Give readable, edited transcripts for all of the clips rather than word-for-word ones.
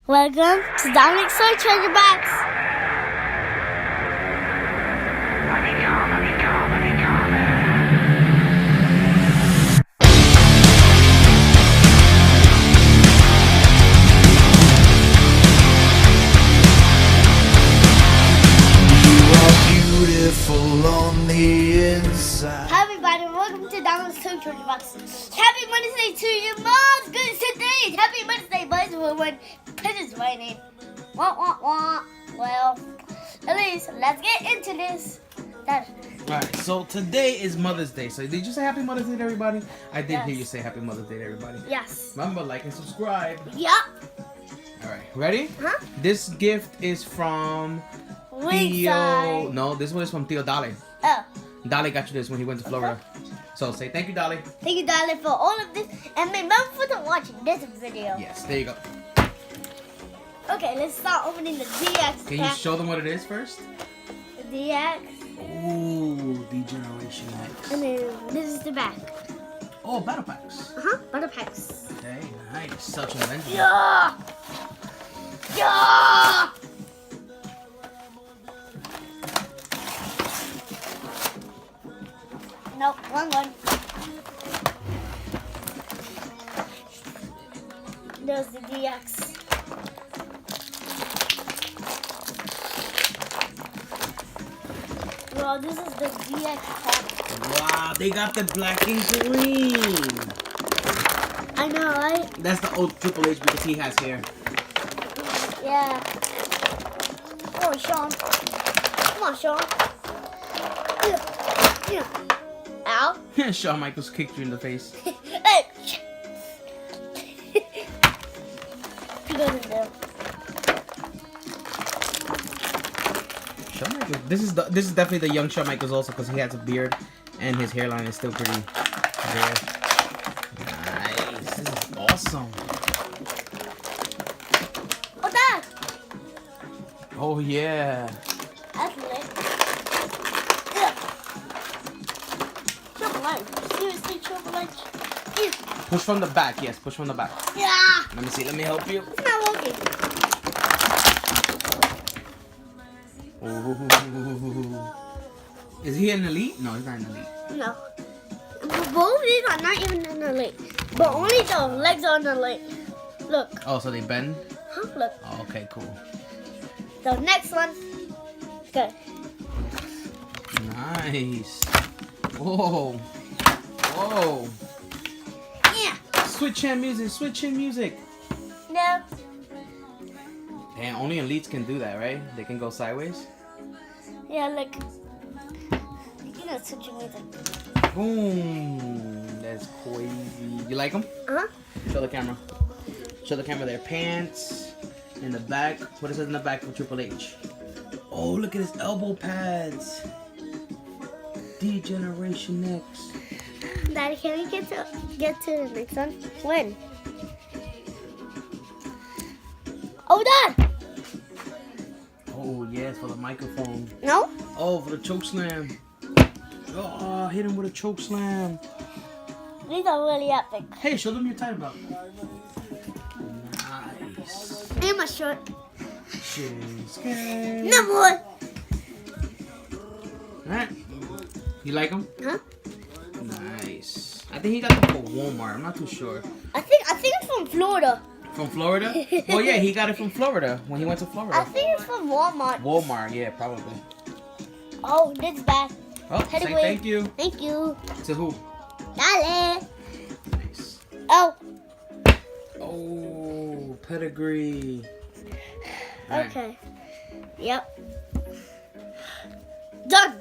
Welcome to Dominic Soy Treasure Box. Beautiful on the inside. Hi everybody, welcome to Dominic Soy Treasure Box. Happy Mother's Day to your moms. Good today. Happy Mother's Day, boys. When it's raining. Wah wah wah. Well, at least let's get into this. Alright, so today is Mother's Day. So did you say Happy Mother's Day to everybody? I did Yes. hear you say Happy Mother's Day to everybody. Yes. Remember, like and subscribe. Yup. Alright, ready? Huh? This gift is from Theo. Ringside. No, this one is from Theo Dale. Oh, Dale got you this when he went to Florida. So say thank you, Dale. thank you, darling, for all of this. And remember for watching this video. Yes, there you go. Okay, let's start opening the DX Can you pack. show them what it is first? The DX. Ooh, Degeneration X. And then this is the back. Oh, battle packs. Butter packs. Okay, nice. Such an adventure. Yeah! Yeah! Nope, wrong one. There's the DX. Well, this is the DX pack. Wow, they got the black and green. I know, right? That's the old Triple H because he has hair. Yeah. Oh, Sean. Come on, Sean. Yeah. Ow. Shawn Michaels kicked you in the face. Hey. He goes in there. Shawn Michaels. This is definitely the young Shawn Michaels also because he has a beard and his hairline is still pretty there. Nice. This is awesome. Oh, Dad. Oh yeah. That's lit. Yeah. Triple H. Seriously, Triple H. Yeah. Push from the back. Yes, push from the back. Yeah. Let me see. Let me help you. It's not working. Ooh. Is he an elite? No, he's not an elite. No. Both of these are not even in the elite. But only the legs are in the elite. Look. Oh, so they bend? Huh? Look. Oh, okay, cool. The next one. Good. Nice. Whoa. Whoa. Yeah. Switch hand music. Switch hand music. No. Damn, only elites can do that, right? They can go sideways. Yeah, like. You know, such a music. Boom. That's crazy. You like them? Huh? Show the camera. Show the camera their pants. In the back. What is it in the back for Triple H? Oh, look at his elbow pads. Degeneration X. Daddy, can we get to the next one? When? Oh, Dad! Oh, yes, for the microphone. No? Oh, for the choke slam. Oh, hit him with a choke slam. These are really epic. Hey, show them your title belt. Nice. And my shirt. Shinsuke. No more! Alright. You like them? Huh? Nice. I think he got them from Walmart. I'm not too sure. I think it's from Florida. From Florida? Well, yeah, he got it from Florida when he went to I Florida. think it's from Walmart. Walmart, yeah, probably. Oh, this is bad. Oh, say Head away. thank you. Thank you. To who? Dale. Nice. Oh, Oh, pedigree. Alright. okay. Yep. Done.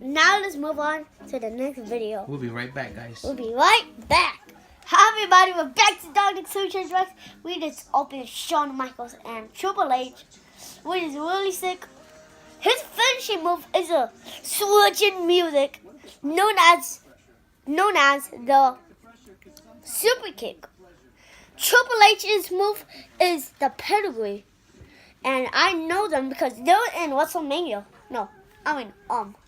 Now let's move on to the next video. We'll be right back, guys. We'll be right back. Hi everybody, we're back to Dominic Suchez Rex. We just opened Shawn Michaels and Triple H, which is really sick. His finishing move is a switching music known as the super kick. Triple H's move is the pedigree. And I know them because they were in WrestleMania.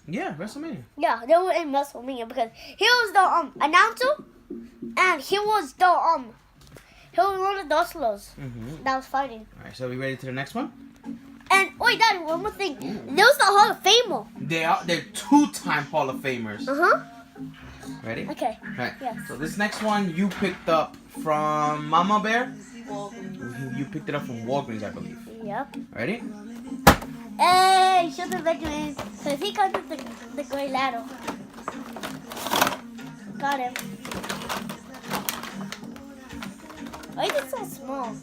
Yeah, WrestleMania. Yeah, they were in WrestleMania because he was the announcer and he was the He was one of the hustlers Mm-hmm. that was fighting. All right, so we ready to the next one? And wait, Dad, one more thing. There was the Hall of Famer. They're two-time Hall of Famers. Ready? Okay. All right. Yes. So this next one you picked up from Mama Bear. You picked it up from Walgreens, I believe. Yep. Ready? Hey, Shelton Benjamin. Because he comes with the great ladder. Got him. Why is it so small?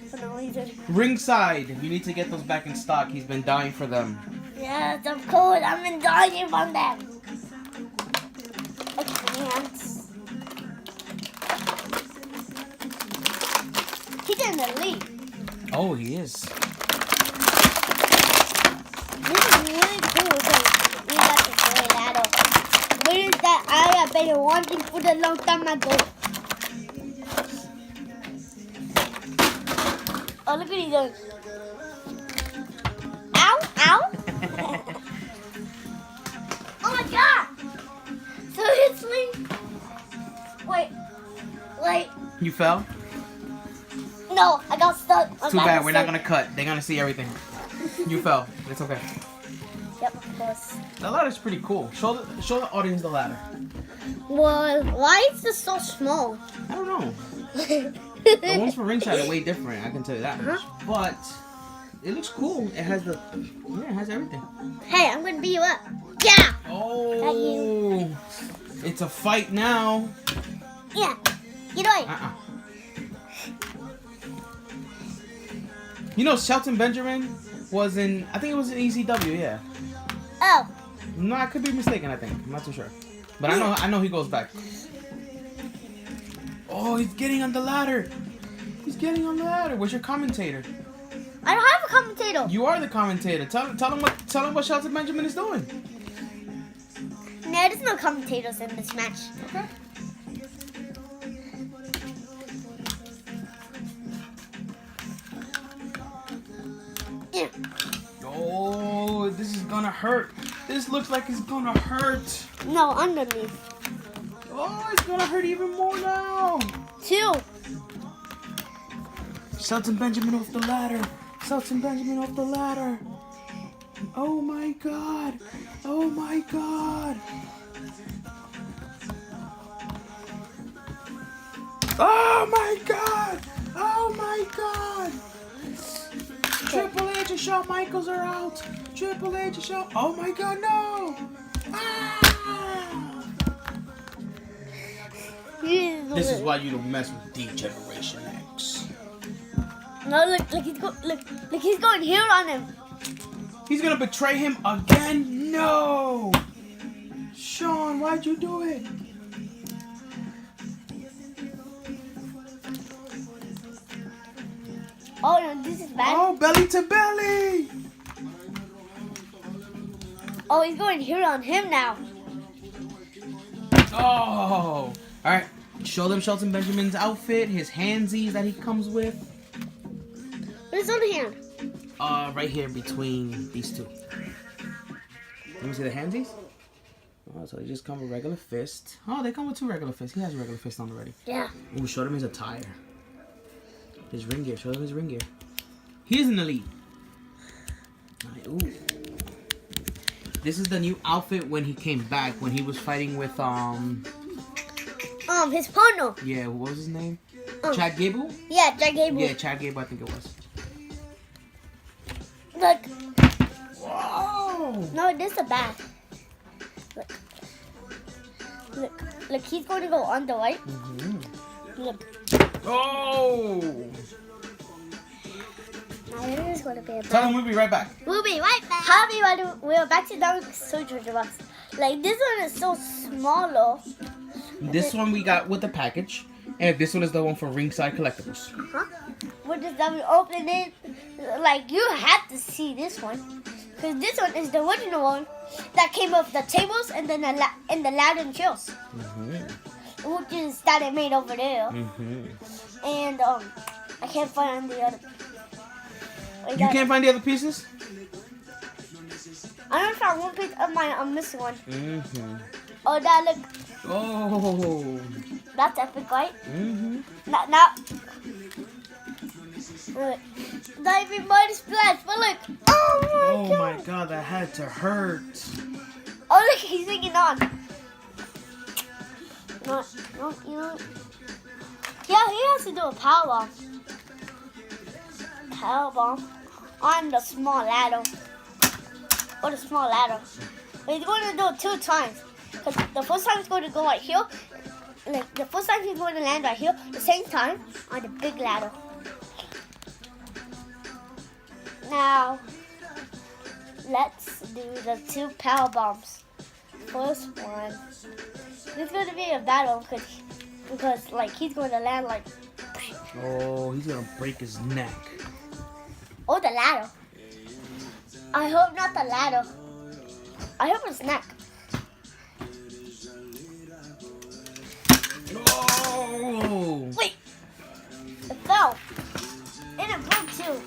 For no reason. Ringside. You need to get those back in stock. He's been dying for them. Yes, of course. I'm enjoying from them. Hands. He's in the lead. Oh, he is. This is really cool because we got the great ladder. What is that I have been wanting for a long time ago? Oh, look what he's doing. Ow, ow. Oh my god. Seriously? Wait. You fell? No, I got stuck. Too bad. We're not going to cut. They're going to see everything. You fell. It's okay. Yep, of course. The ladder's pretty cool. Show the audience the ladder. Well, why is this so small? I don't know. The ones from Ringside are way different. I can tell you that much. But it looks cool. It has it has everything. Hey, I'm gonna beat you up. Yeah. Oh, it's a fight now. Yeah. Get away. You know, Shelton Benjamin was in. I think it was in ECW. Yeah. Oh. No, I could be mistaken. I think I'm not too sure. But I know he goes back. Oh, he's getting on the ladder. He's getting on the ladder. Where's your commentator? I don't have a commentator. You are the commentator. Tell him what Shelton Benjamin is doing. No, there's no commentators in this match. Okay. Yeah. Oh, this is gonna hurt. This looks like it's gonna hurt. No, underneath. Oh, it's gonna hurt even more now. 2. Shelton Benjamin off the ladder. Shelton Benjamin off the ladder. Oh my god. Oh my god. Oh my god. Oh my god. Triple H and Shawn Michaels are out. Triple H and Shawn. Oh my god, no. Ah. This is why you don't mess with D-Generation X. No, look, he's going here on him. He's gonna betray him again? No! Shawn, why'd you do it? Oh no, this is bad. Oh, belly to belly! Oh, he's going here on him now. Oh! Alright, show them Shelton Benjamin's outfit, his handsies that he comes with. What is on the hand? Right here between these two. Let me see the handsies. Oh, so they just come with regular fist. Oh, they come with 2 regular fists. He has a regular fist on already. Yeah. Ooh, show them his attire. His ring gear. Show them his ring gear. He's an elite. Ooh. This is the new outfit when he came back. When he was fighting with His partner. yeah, what was his name? Chad Gable? Yeah, Jack Gable. Yeah, Chad Gable, I think it was. Look. Whoa! No, this is bad. Look, he's going to go under, right? Look. Oh! Now this is going to be a Tell bad. him we'll be right back. We'll be right back. Hi everybody, we're back to Dark Soldier Box. Like, this one is so smaller. This one we got with the package. And this one is the one from Ringside Collectibles. Huh? We're just gonna open it. Like, you have to see this one. Because this one is the original one that came with the tables and then the ladder and chairs. Which is that I made over there. And I can't find the other. You can't find the other pieces? I don't find one piece of mine. I'm missing one. Oh, that look. Oh. That's epic, right? Mm-hmm. Now. Look. Not even mighty splash, but look. Oh my god, that had to hurt. Oh look, he's hanging on. No, you know. Yeah, he has to do a power bomb. Power bomb on the small ladder. Or the small ladder. But he's going to do it 2 times. Because the first time he's going to go right here. Like the first time he's going to land right here. The same time on the big ladder. Now, let's do the 2 power bombs. First one. This is going to be a battle because like he's going to land like. Oh, he's gonna break his neck. Oh, the ladder. I hope not the ladder. I hope his neck. Oh! Wait. It fell. And it broke too.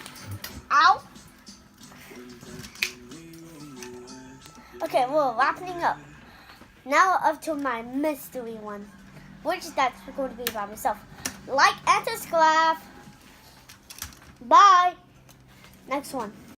Ow. Okay, we're wrapping up. Now up to my mystery one. Which that's going to be by myself. Like and subscribe. Bye. Next one.